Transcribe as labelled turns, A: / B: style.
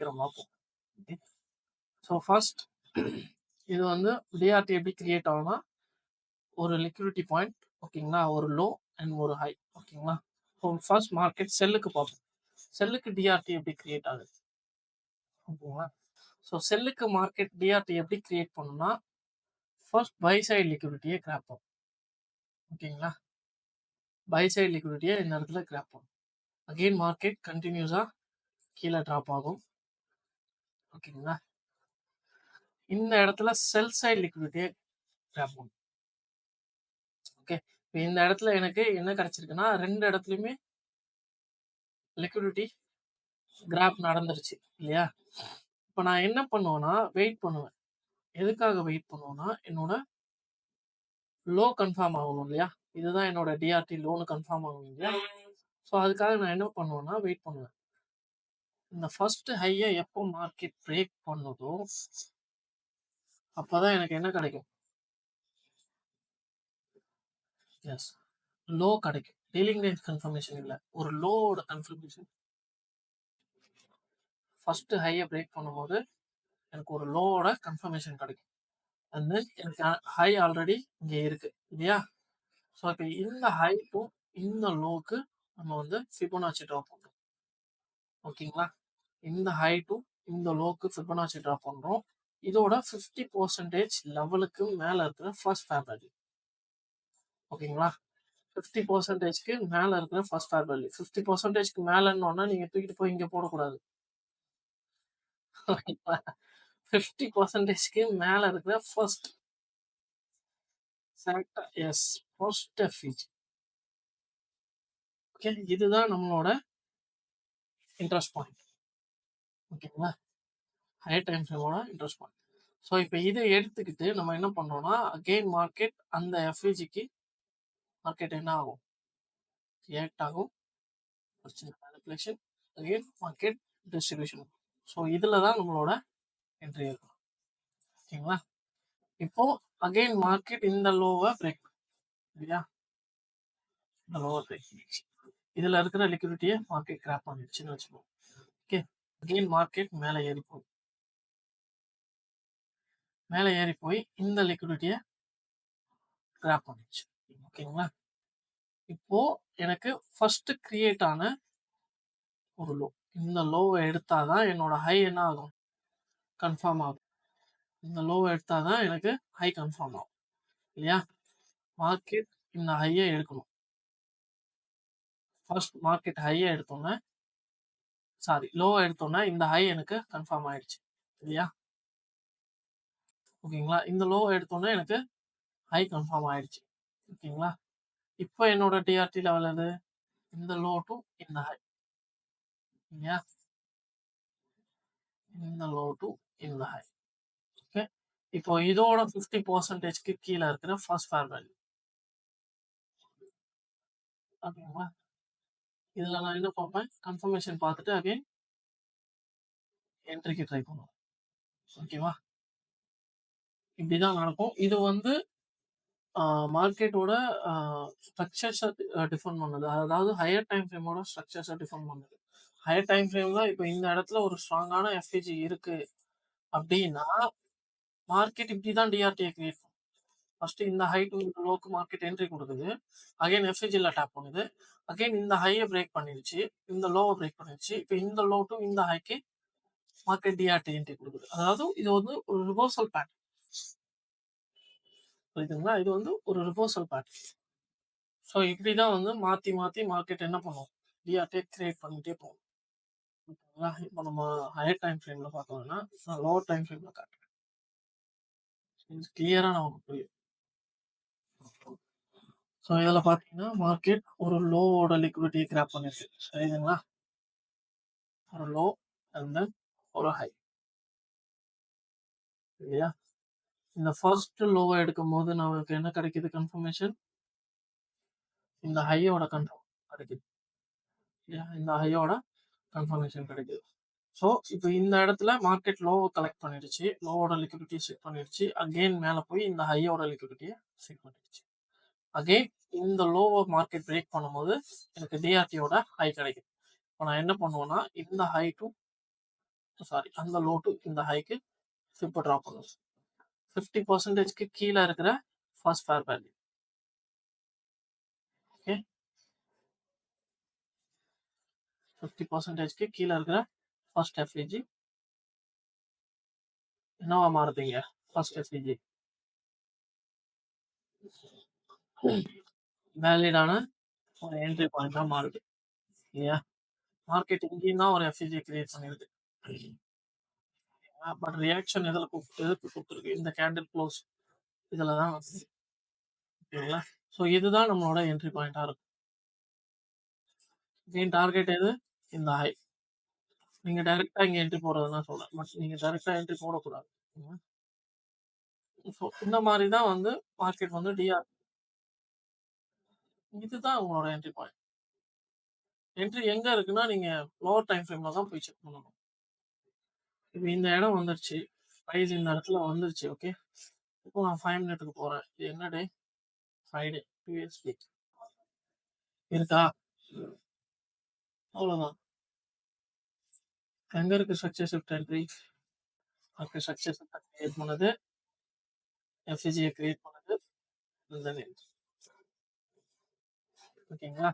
A: சீக்கிரம் பார்ப்போம். Okay. So first இது வந்து டிஆர்டி எப்படி கிரியேட் ஆகும்னா ஒரு லிக்விடிட்டி பாயிண்ட், ஓகேங்களா, ஒரு லோ அண்ட் ஒரு ஹை, ஓகேங்களா. ஸோ ஃபர்ஸ்ட் மார்க்கெட் செல்லுக்கு பார்ப்போம். செல்லுக்கு டிஆர்டி எப்படி கிரியேட் ஆகுது, ஓகேங்களா. ஸோ செல்லுக்கு மார்க்கெட் டிஆர்டி எப்படி கிரியேட் பண்ணணும்னா ஃபர்ஸ்ட் பை சைடு லிக்விடிட்டியை கிராப் பண்ணும், ஓகேங்களா. பை சைடு லிக்விடிட்டியை இந்த இடத்துல கிராப் பண்ணும். அகெயின் மார்க்கெட் கண்டினியூஸாக கீழே ட்ராப் ஆகும், ஓகேங்களா. இந்த இடத்துல செல் சைடு லிக்விடிட்டியை கிராப் பண்ணும். ஓகே, இப்போ இந்த இடத்துல எனக்கு என்ன கிடைச்சிருக்குன்னா ரெண்டு இடத்துலையுமே லிக்விடிட்டி கிராப் நடந்துருச்சு இல்லையா. இப்போ நான் என்ன பண்ணுவேன்னா வெயிட் பண்ணுவேன். எதுக்காக வெயிட் பண்ணுவேன்னா என்னோட லோ கன்ஃபார்ம் ஆகணும் இல்லையா. இதுதான் என்னோட டிஆர்டி லோனு கன்ஃபார்ம் ஆகணும் இல்லையா. ஸோ அதுக்காக நான் என்ன பண்ணுவேன்னா வெயிட் பண்ணுவேன். இந்த ஃபர்ஸ்ட் ஹையை எப்போ மார்க்கெட் பிரேக் பண்ணுதோ அப்போதான் எனக்கு என்ன கிடைக்கும், எஸ், லோ கிடைக்கும். டீலிங் ரேஞ்ச் கன்ஃபர்மேஷன் இல்லை, ஒரு லோவோட கன்ஃபர்மேஷன். ஃபர்ஸ்ட் ஹையை பிரேக் பண்ணும்போது எனக்கு ஒரு லோவோட கன்ஃபர்மேஷன் கிடைக்கும். அண்ட் தென் எனக்கு ஹை ஆல்ரெடி இங்கே இருக்கு இல்லையா. ஸோ இப்போ இந்த ஹைக்கும் இந்த லோக்கு நம்ம வந்து ஃபிபோனாச்சி ட்ரா பண்றோம், ஓகேங்களா. இந்த ஹை டு இந்த லோக்கு ஃபிபோனாச்சி ட்ரா பண்றோம். இதோட 50% லெவலுக்கு மேல இருக்கிற ஃபர்ஸ்ட் ஃபேர் வேல்யூ, ஓகேங்களா. 50%க்கு மேல இருக்கிற ஃபர்ஸ்ட் ஃபேர் வேல்யூ. 50%க்கு மேலன்னு நீங்க தூக்கிட்டு போய் இங்க போடக்கூடாது, ஓகேங்களா. 50%க்கு மேல இருக்கிற first select, yes, first FEG. Okay, இதுதான் நம்மளோட இன்ட்ரெஸ்ட் பாயிண்ட், ஓகேங்களா. ஹையர் டைம் ஃப்ரேமோட இன்ட்ரெஸ்ட் பாயிண்ட். ஸோ இப்போ இதை எடுத்துக்கிட்டு நம்ம என்ன பண்ணோம்னா அகெயின் மார்க்கெட் அந்த எஃப்இஜிக்கு மார்க்கெட் என்ன ஆகும், ரியாக்ட் ஆகும். Manipulation, again market distribution. So இதில் தான் நம்மளோட என்ட்ரி இருக்கும், ஓகேங்களா. இப்போ அகெயின் மார்க்கெட் இந்த லோவை பிரேக் இல்லையா, இந்த லோவை பிரேக் பண்ணிடுச்சு. இதில் இருக்கிற லிக்விடிட்டியை மார்க்கெட் கிராப் பண்ணிடுச்சுன்னு வச்சுக்கோங்க. ஓகே, அகெயின் மார்க்கெட் மேலே ஏறி போய் இந்த லிக்விடிட்டியை கிராப் பண்ணிடுச்சு, ஓகேங்களா. இப்போ எனக்கு ஃபர்ஸ்ட் கிரியேட் ஆன ஒரு லோ, இந்த லோவை எடுத்தாதான் என்னோட ஹை என்ன ஆகும், கன்ஃபார்ம் ஆகும். இந்த லோவை எடுத்தாதான் எனக்கு ஹை கன்ஃபார்ம் ஆகும் இல்லையா. மார்க்கெட் இந்த ஹையை எடுக்கணும். ஃபர்ஸ்ட் மார்க்கெட் ஹையை எடுத்தோன்னே, சாரி, லோவை எடுத்தோன்னே இந்த ஹை எனக்கு கன்ஃபார்ம் ஆயிடுச்சு இல்லையா, ஓகேங்களா. இந்த லோவை எடுத்தோன்னே எனக்கு ஹை கன்ஃபார்ம் ஆயிடுச்சு, ஓகேங்களா. இப்போ என்னோட டிஆர்டி லெவல் எது, இந்த லோ டு இந்த ஹை இல்லையா, இந்த லோ டு இந்த ஹை. ஓகே, இப்போ இதோட 50%க்கு கீழே இருக்கிற ஃபர்ஸ்ட் ஃபேர் வேல்யூ, ஓகேங்களா. இதுல நான் என்ன பார்ப்பேன், கன்ஃபர்மேஷன் பார்த்துட்டு அகைன் என்ட்ரிக்கு ட்ரை பண்ணுவோம், ஓகேவா. இப்படிதான் நடக்கும். இது வந்து மார்க்கெட்டோட ஸ்ட்ரக்சர்ஸை டிஃபைன் பண்ணுது, அதாவது ஹையர் டைம் ஃப்ரேமோட ஸ்ட்ரக்சர்ஸை டிஃபைன் பண்ணுது. ஹையர் டைம் ஃப்ரேம்ல இப்போ இந்த இடத்துல ஒரு ஸ்ட்ராங்கான எஃப்இஜி இருக்கு அப்படின்னா மார்க்கெட் இப்படிதான் டிஆர்டியை கிரியேட் பண்ணும். ஃபர்ஸ்ட் இந்த ஹை டு இந்த லோக்கு மார்க்கெட் என்ட்ரி கொடுக்குது, அகைன் எஃப்இஜில டேப் பண்ணுது, அகைன் இந்த ஹையை பிரேக் பண்ணிருச்சு, இந்த லோவை பிரேக் பண்ணிருச்சு. இப்போ இந்த லோ டு இந்த ஹைக்கு மார்க்கெட் டிஆர்டி என்ட்ரி கொடுக்குது. அதாவது இது வந்து ஒரு ரிவர்சல் பேட்டர்ன், புரியுதுங்களா. இது வந்து ஒரு ரிவர்சல் பேட்டர்ன். ஸோ இப்படிதான் வந்து மாத்தி மாத்தி மார்க்கெட் என்ன பண்ணும், டிஆர்டியை கிரியேட் பண்ணிட்டே போகும், ஓகேங்களா. இப்போ நம்ம ஹையர் டைம் ஃப்ரேம்ல பார்க்கணும்னா நான் லோவர் டைம் ஃப்ரேம்ல காட்டுறேன், கிளியரா நமக்கு புரியும். ஸோ இதில் பார்த்தீங்கன்னா மார்க்கெட் ஒரு லோவோட லிக்விடிட்டியை கிராப் பண்ணிருக்கு, சரிங்களா. ஒரு லோ அண்ட் தென் ஒரு ஹை இல்லையா. இந்த ஃபர்ஸ்ட் லோவை எடுக்கும் போது நமக்கு என்ன கிடைக்குது, கன்ஃபர்மேஷன், இந்த ஹையோட கன்ஃபார்ம் கிடைக்குது இல்லையா, இந்த ஹையோட கன்ஃபர்மேஷன் கிடைக்குது. ஸோ இப்போ இந்த இடத்துல மார்க்கெட் லோவை கலெக்ட் பண்ணிடுச்சு, லோவோட லிக்விடிட்டி செக் பண்ணிடுச்சு, அகெயின் மேலே போய் இந்த ஹையோட லிக்விடிட்டியை செக் பண்ணிடுச்சு. அகெயின் இந்த லோவை மார்க்கெட் பிரேக் பண்ணும்போது எனக்கு டிஆர்டியோட ஹை கிடைக்குது. இப்போ நான் என்ன பண்ணுவேன்னா இந்த ஹை டு சாரி அந்த லோ டு இந்த ஹைக்கு இப்போ ட்ராப் பண்ணும். 50%க்கு கீழே இருக்கிற ஃபர்ஸ்ட் ஃபேர் வேல்யூ. ஓகே, 50%க்கு கீழே இருக்கிற ஃபர்ஸ்ட் எஃப்இஜி என்னவா மாறுதுங்க? ஃபர்ஸ்ட் எஃப்இஜி வேலிடான ஒரு என்ட்ரி பாயிண்டா மாறுது இல்லையா? மார்க்கெட் இங்கேயும் தான் ஒரு எஃப்இஜி கிரியேட் பண்ணிருக்கு. பட் ரியாக்ஷன் எதுக்கு கொடுத்துருக்கு? இந்த கேண்டில் க்ளோஸ் இதில் தான் வந்து ஓகேங்களா? ஸோ இதுதான் நம்மளோட என்ட்ரி பாயிண்டா இருக்கும். மெயின் டார்கெட் எது? இந்த ஹை. நீங்க டைரக்டா இங்க என்ட்ரி போடுறதுனா சொல்றேன், பட் நீங்க டைரக்டா என்ட்ரி போடக்கூடாது. ஸோ இந்த மாதிரி தான் வந்து மார்க்கெட் வந்து டிஆர். இதுதான் உங்களோட என்ட்ரி பாயிண்ட். என்ட்ரி எங்க இருக்குன்னா நீங்க லோவர் டைம் ஃப்ரேம்ல தான் போய் செக் பண்ணணும். இப்போ இந்த இடம் வந்துருச்சு, ப்ரைஸ் இந்த இடத்துல வந்துருச்சு. ஓகே, இப்போ நான் 5 மினிட்டுக்கு போறேன். இது என்ன டே? ஃப்ரைடே. பிஎஸ்பி இருக்கா? அவ்வளவுதான். எங்க இருக்கு structure shift entry? Structure shift create பண்ணது, எஃப்சிஜியை கிரியேட் பண்ணது, இந்த ஓகேங்களா?